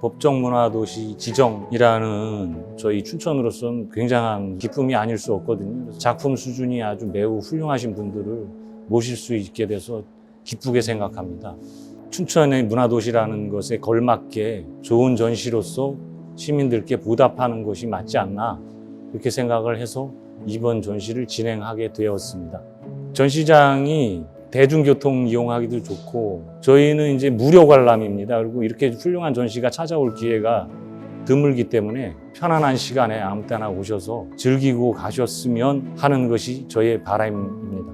법정문화도시 지정이라는 저희 춘천으로서는 굉장한 기쁨이 아닐 수 없거든요. 그래서 작품 수준이 아주 매우 훌륭하신 분들을 모실 수 있게 돼서 기쁘게 생각합니다. 춘천의 문화도시라는 것에 걸맞게 좋은 전시로서 시민들께 보답하는 것이 맞지 않나 그렇게 생각을 해서 이번 전시를 진행하게 되었습니다. 전시장이 대중교통 이용하기도 좋고 저희는 이제 무료 관람입니다. 그리고 이렇게 훌륭한 전시가 찾아올 기회가 드물기 때문에 편안한 시간에 아무 때나 오셔서 즐기고 가셨으면 하는 것이 저의 바람입니다.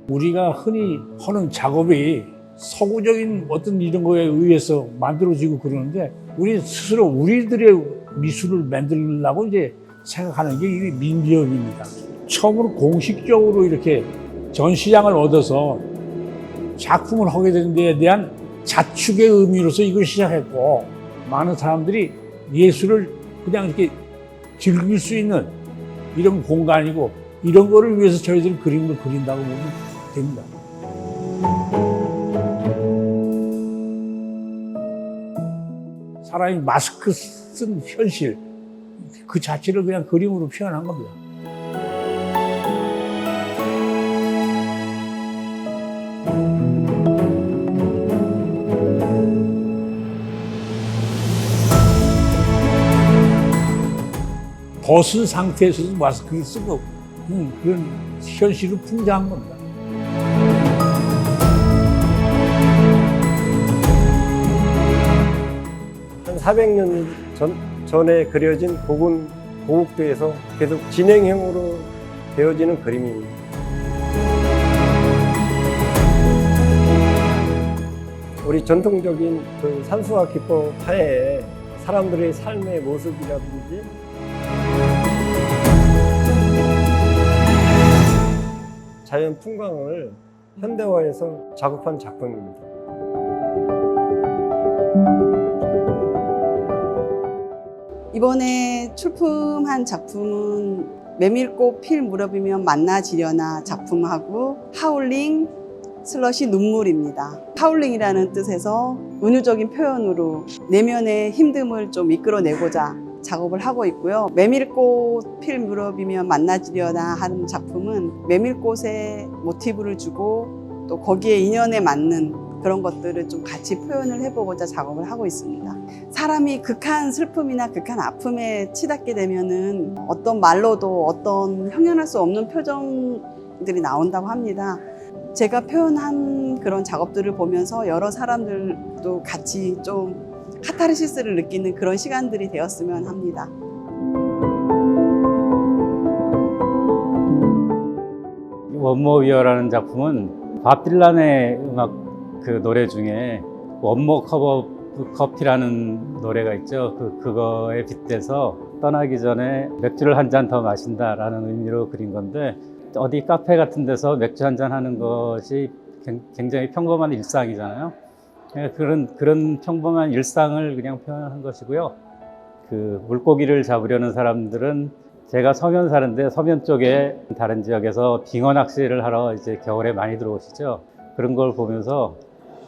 우리가 흔히 하는 작업이 서구적인 어떤 이런 거에 의해서 만들어지고 그러는데 우리 스스로 우리들의 미술을 만들려고 이제 생각하는 게 이 민지역입니다. 처음으로 공식적으로 이렇게 전시장을 얻어서 작품을 하게 된 데에 대한 자축의 의미로서 이걸 시작했고 많은 사람들이 예술을 그냥 이렇게 즐길 수 있는 이런 공간이고 이런 거를 위해서 저희들이 그림을 그린다고 보면 됩니다. 사람이 마스크 쓴 현실 그 자체를 그냥 그림으로 표현한 겁니다. 벗은 상태에서도 마스크를 쓰고 그런 현실을 풍자한 겁니다. 한 400년 전에 그려진 고국도에서 계속 진행형으로 되어지는 그림입니다. 우리 전통적인 그 산수화 기법 하에 사람들의 삶의 모습이라든지 자연 풍광을 현대화해서 작업한 작품입니다. 이번에 출품한 작품은 메밀꽃 필 무렵이면 만나지려나 작품하고 하울링 슬러시 눈물입니다. 하울링이라는 뜻에서 은유적인 표현으로 내면의 힘듦을 좀 이끌어내고자 작업을 하고 있고요. 메밀꽃 필 무렵이면 만나지려나 하는 작품은 메밀꽃에 모티브를 주고 또 거기에 인연에 맞는 그런 것들을 좀 같이 표현을 해보고자 작업을 하고 있습니다. 사람이 극한 슬픔이나 극한 아픔에 치닫게 되면은 어떤 말로도 어떤 형용할 수 없는 표정들이 나온다고 합니다. 제가 표현한 그런 작업들을 보면서 여러 사람들도 같이 좀 카타르시스를 느끼는 그런 시간들이 되었으면 합니다. 원모위어라는 작품은 밥 딜란의 음악 그 노래 중에 원모 커버 커피라는 노래가 있죠. 그거에 빗대서 떠나기 전에 맥주를 한 잔 더 마신다라는 의미로 그린 건데 어디 카페 같은 데서 맥주 한 잔 하는 것이 굉장히 평범한 일상이잖아요. 그런 평범한 일상을 그냥 표현한 것이고요. 그 물고기를 잡으려는 사람들은 제가 서면 사는데 서면 쪽에 다른 지역에서 빙어 낚시를 하러 이제 겨울에 많이 들어오시죠. 그런 걸 보면서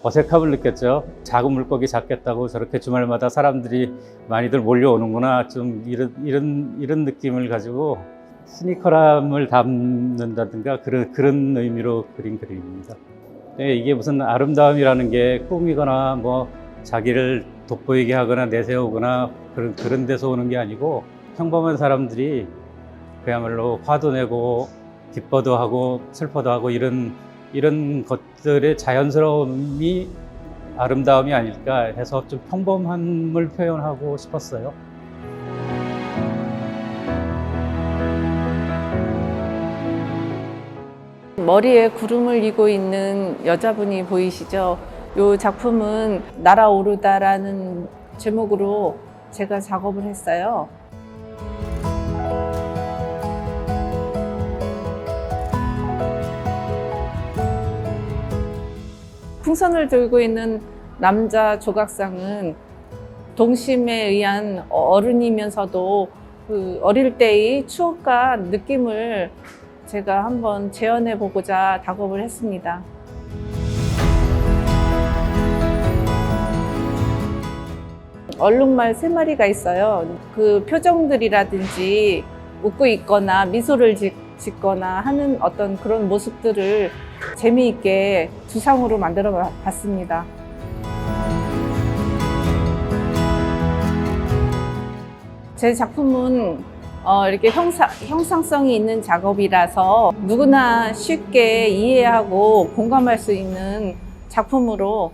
어색함을 느꼈죠. 작은 물고기 잡겠다고 저렇게 주말마다 사람들이 많이들 몰려오는구나. 좀 이런 느낌을 가지고 시니컬함을 담는다든가 그런 의미로 그린 그림입니다. 이게 무슨 아름다움이라는 게 꿈이거나 뭐 자기를 돋보이게 하거나 내세우거나 그런 데서 오는 게 아니고 평범한 사람들이 그야말로 화도 내고 기뻐도 하고 슬퍼도 하고 이런 것들의 자연스러움이 아름다움이 아닐까 해서 좀 평범함을 표현하고 싶었어요. 머리에 구름을 이고 있는 여자분이 보이시죠? 이 작품은 날아오르다라는 제목으로 제가 작업을 했어요. 풍선을 들고 있는 남자 조각상은 동심에 의한 어른이면서도 그 어릴 때의 추억과 느낌을 제가 한번 재현해 보고자 작업을 했습니다. 얼룩말 3마리가 있어요. 그 표정들이라든지 웃고 있거나 미소를 짓거나 하는 어떤 그런 모습들을 재미있게 두상으로 만들어 봤습니다. 제 작품은 이렇게 형상성이 있는 작업이라서 누구나 쉽게 이해하고 공감할 수 있는 작품으로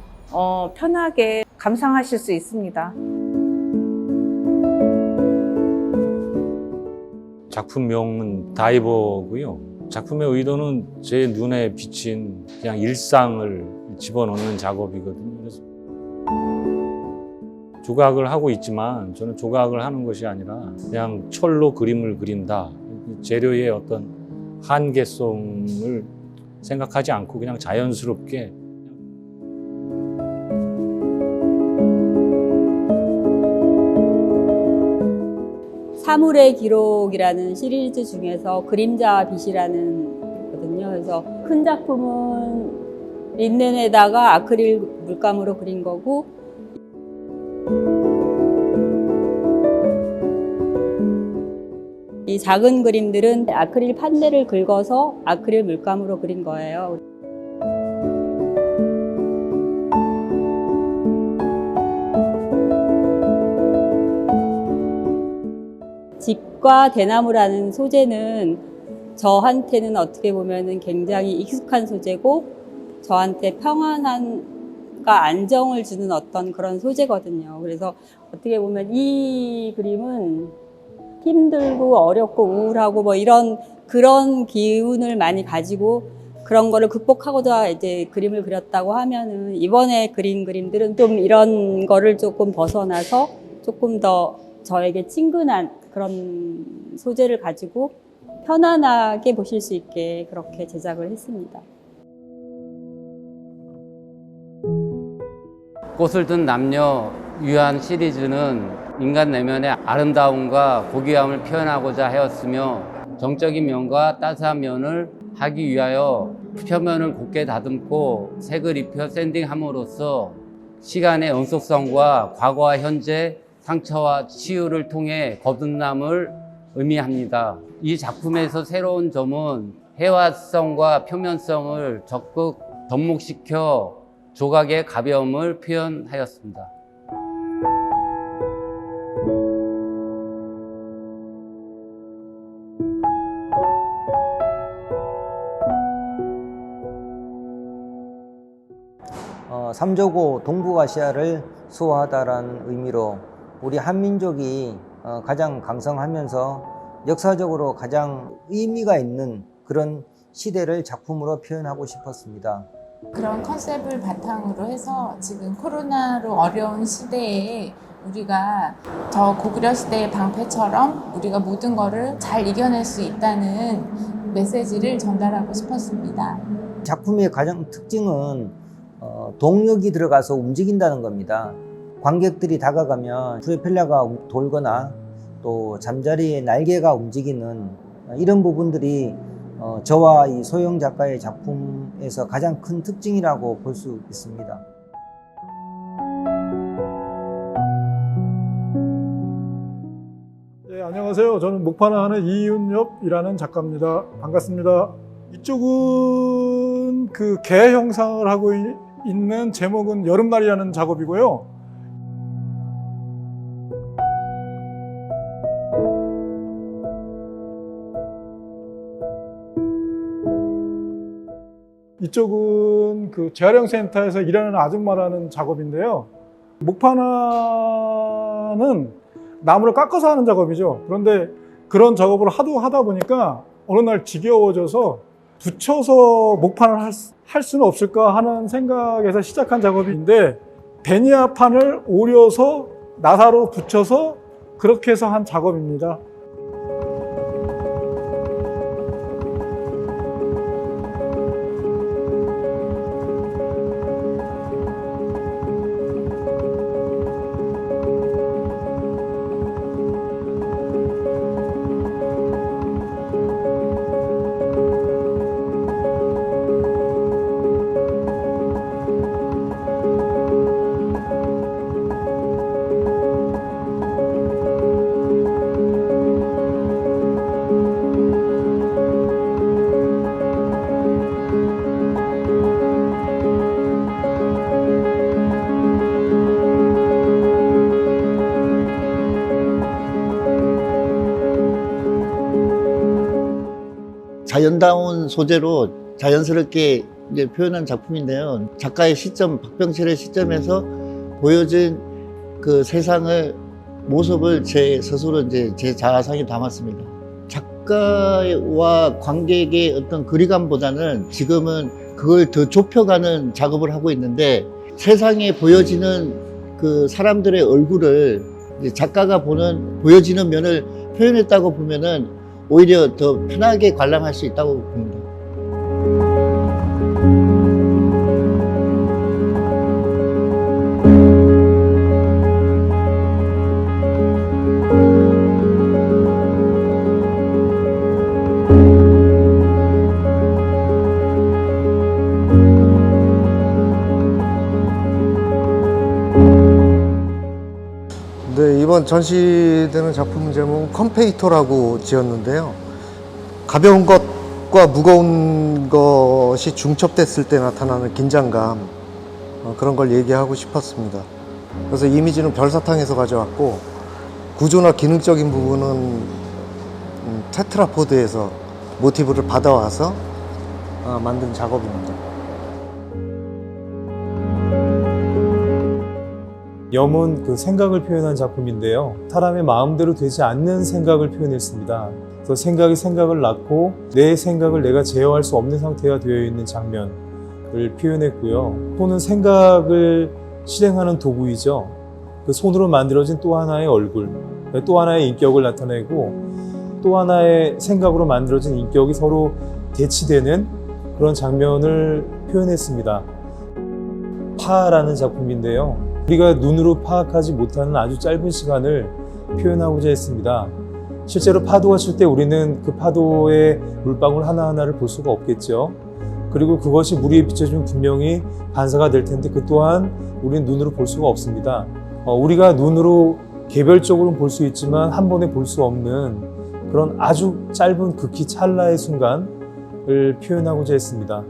편하게 감상하실 수 있습니다. 작품명은 다이버고요. 작품의 의도는 제 눈에 비친 그냥 일상을 집어넣는 작업이거든요. 그래서 조각을 하고 있지만 저는 조각을 하는 것이 아니라 그냥 철로 그림을 그린다. 재료의 어떤 한계성을 생각하지 않고 그냥 자연스럽게 사물의 기록이라는 시리즈 중에서 그림자와 빛이라는 거거든요. 그래서 큰 작품은 린넨에다가 아크릴 물감으로 그린 거고, 이 작은 그림들은 아크릴 판넬을 긁어서 아크릴 물감으로 그린 거예요. 집과 대나무라는 소재는 저한테는 어떻게 보면 굉장히 익숙한 소재고, 저한테 평안함과 안정을 주는 어떤 그런 소재거든요. 그래서 어떻게 보면 이 그림은 힘들고 어렵고 우울하고 뭐 이런 그런 기운을 많이 가지고 그런 거를 극복하고자 이제 그림을 그렸다고 하면은, 이번에 그린 그림들은 좀 이런 거를 조금 벗어나서 조금 더 저에게 친근한 그런 소재를 가지고 편안하게 보실 수 있게 그렇게 제작을 했습니다. 꽃을 든 남녀 유한 시리즈는 인간 내면의 아름다움과 고귀함을 표현하고자 하였으며, 정적인 면과 따스한 면을 하기 위하여 표면을 곱게 다듬고 색을 입혀 샌딩함으로써 시간의 연속성과 과거와 현재, 상처와 치유를 통해 거듭남을 의미합니다. 이 작품에서 새로운 점은 해화성과 표면성을 적극 접목시켜 조각의 가벼움을 표현하였습니다. 삼조고 동북아시아를 수호하다라는 의미로 우리 한민족이 가장 강성하면서 역사적으로 가장 의미가 있는 그런 시대를 작품으로 표현하고 싶었습니다. 그런 컨셉을 바탕으로 해서 지금 코로나로 어려운 시대에 우리가 저 고구려 시대의 방패처럼 우리가 모든 거를 잘 이겨낼 수 있다는 메시지를 전달하고 싶었습니다. 작품의 가장 특징은 동력이 들어가서 움직인다는 겁니다. 관객들이 다가가면 프로펠러가 돌거나 또 잠자리에 날개가 움직이는 이런 부분들이 저와 이 소영 작가의 작품에서 가장 큰 특징이라고 볼 수 있습니다. 네, 안녕하세요. 저는 목판하는 이윤엽이라는 작가입니다. 반갑습니다. 이쪽은 그 개 형상을 하고 있는 제목은 여름날이라는 작업이고요. 이쪽은 그 재활용센터에서 일하는 아줌마라는 작업인데요. 목판화는 나무를 깎아서 하는 작업이죠. 그런데 그런 작업을 하도 하다 보니까 어느 날 지겨워져서 붙여서 목판을 할 수는 없을까 하는 생각에서 시작한 작업인데, 베니아판을 오려서 나사로 붙여서 그렇게 해서 한 작업입니다. 자연다운 소재로 자연스럽게 이제 표현한 작품인데요. 작가의 시점, 박병철의 시점에서 보여진 그 세상의 모습을 제 스스로 이제 제 자아상에 담았습니다. 작가와 관객의 어떤 거리감보다는 지금은 그걸 더 좁혀가는 작업을 하고 있는데, 세상에 보여지는 그 사람들의 얼굴을 이제 작가가 보여지는 면을 표현했다고 보면은 오히려 더 편하게 관람할 수 있다고 봅니다. 네, 이번 전시되는 작품 제목은 컴페이터라고 지었는데요. 가벼운 것과 무거운 것이 중첩됐을 때 나타나는 긴장감, 그런 걸 얘기하고 싶었습니다. 그래서 이미지는 별사탕에서 가져왔고, 구조나 기능적인 부분은 테트라포드에서 모티브를 받아와서 만든 작업입니다. 염은 그 생각을 표현한 작품인데요. 사람의 마음대로 되지 않는 생각을 표현했습니다. 그래서 생각이 생각을 낳고 내 생각을 내가 제어할 수 없는 상태가 되어 있는 장면을 표현했고요. 손은 생각을 실행하는 도구이죠. 그 손으로 만들어진 또 하나의 얼굴, 또 하나의 인격을 나타내고 또 하나의 생각으로 만들어진 인격이 서로 대치되는 그런 장면을 표현했습니다. 파라는 작품인데요. 우리가 눈으로 파악하지 못하는 아주 짧은 시간을 표현하고자 했습니다. 실제로 파도가 칠 때 우리는 그 파도의 물방울 하나하나를 볼 수가 없겠죠. 그리고 그것이 물 위에 비춰지면 분명히 반사가 될 텐데 그 또한 우리는 눈으로 볼 수가 없습니다. 우리가 눈으로 개별적으로는 볼 수 있지만 한 번에 볼 수 없는 그런 아주 짧은 극히 찰나의 순간을 표현하고자 했습니다.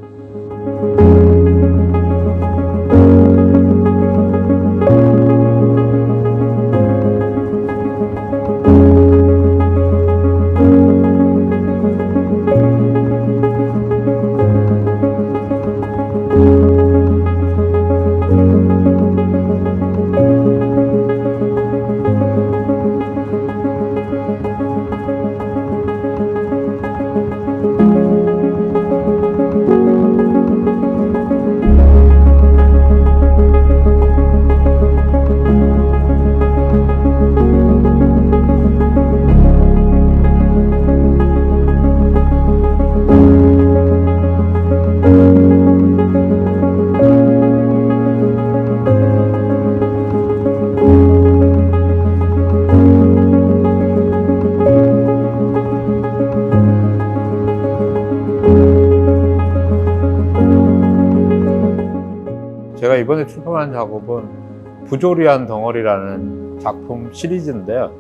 제가 이번에 출품한 작업은 부조리한 덩어리라는 작품 시리즈인데요.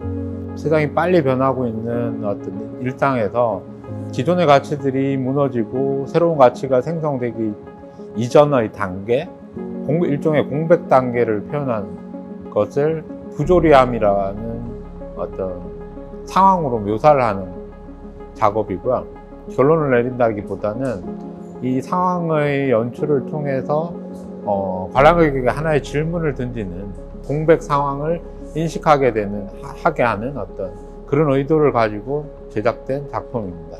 세상이 빨리 변하고 있는 어떤 일상에서 기존의 가치들이 무너지고 새로운 가치가 생성되기 이전의 단계, 일종의 공백 단계를 표현한 것을 부조리함이라는 어떤 상황으로 묘사를 하는 작업이고요. 결론을 내린다기보다는 이 상황의 연출을 통해서 관람객에게 하나의 질문을 던지는 공백 상황을 인식하게 하게 하는 어떤 그런 의도를 가지고 제작된 작품입니다.